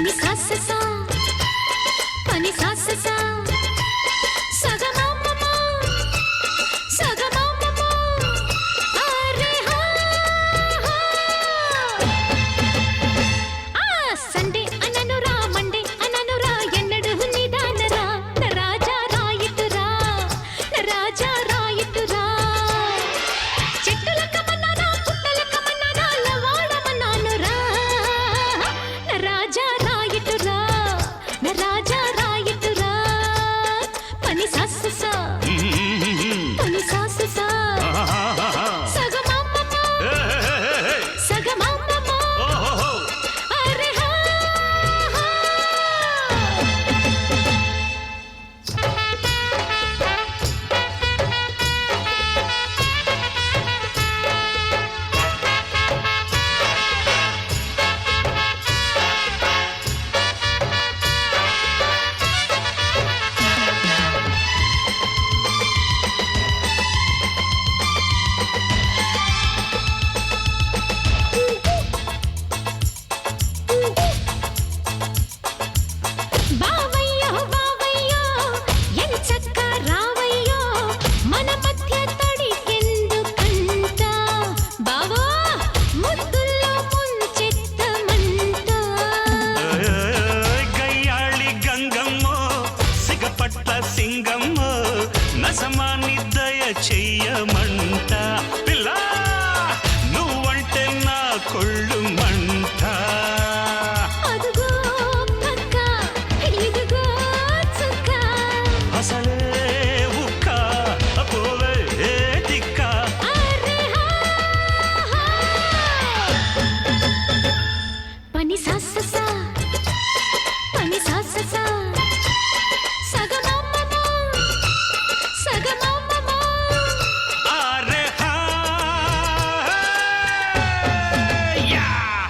పని సాస సా పని సాస సా సగమమమ సగమమమ అరే హా ఆ సండే అననురా మండే అననురా ఎన్నడు నిదానరా రాజా రాయితురా రాజా రాయితురా చెట్టుల కమన్నారా పుట్టల కమన్నారా లవాడమన్నానురా రాజా రాయితురా రాజా రాయితురా పని సాస సా పని సాస సా సగమమమ సగమమమ అరే హా బావయ్యో బావయ్యో ఎంచక్క రావయ్యో మన మధ్య తడికెందుకంట బావో ముద్దుల్లో ముంచెత్తమంట గయ్యాళి గంగమ్మో సిగపట్ల సింగమ్మో నసమాని దయ చెయ్యమంట పిల్ల నువ్వంటే నా కొళ్ళు మంట అదుగో పక్క ఇదిగో చుక్క అసలే ఉక్క పోవే దిక్క అరే హా పని సాస సా పని సాస సా సగమమమ సగమమమ ఆరే హా యా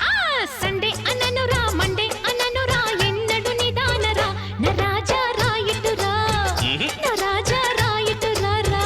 ఆ సండే అననురా మండే అననురా ఎన్నడు నిదానరా రాజా రాయితురా రాజా రాయితురా రా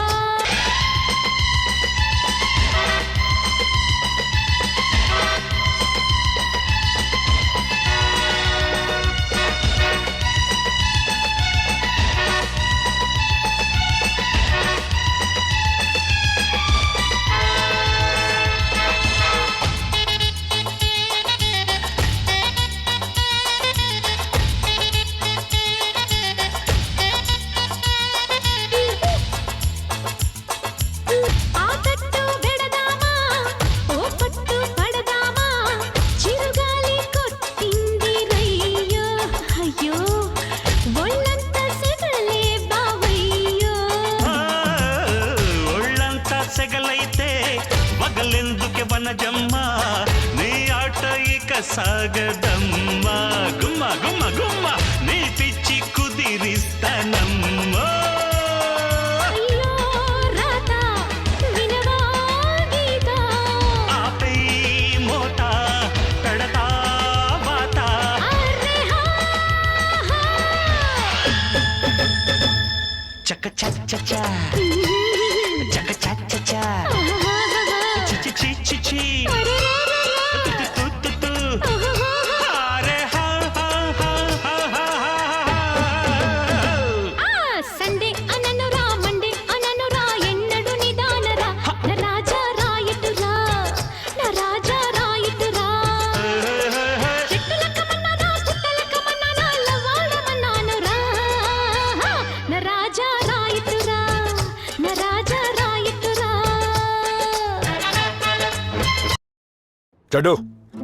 ఆ తట్టు వెడదామా ఓ పట్టు పడదామా చిరుగాలి కొట్టింది రయ్యో అయ్యో ఒళ్ళంతా సెగలే బావయ్యో ఒళ్ళంతా సెగలైతే వగలెందుకే వనజమ్మ నీ ఆట ఇక సాగదమ్మా గుమ్మ గుమ్మ గుమ్మ నీ పిచ్చి కుదిరిస్తానమ్మా అయ్యో రాత వినవా గీత ఆపై మోత పెడతా వాత అరే హా చక్క చక్క చక్క చక్క చక్క చిచి చిచి చి తు తు తు అరే హా హా హా హా హా ఆ సండే అననురా మండే అననురా ఎన్నడు నిదానరా రాజా రాయితురా రాజా రాయితురా చెట్టుల కమన్నారా పుట్టల కమన్నారా లవాడమన్నానురా రాజా రాయితురా రాజా రాయితురా చెడు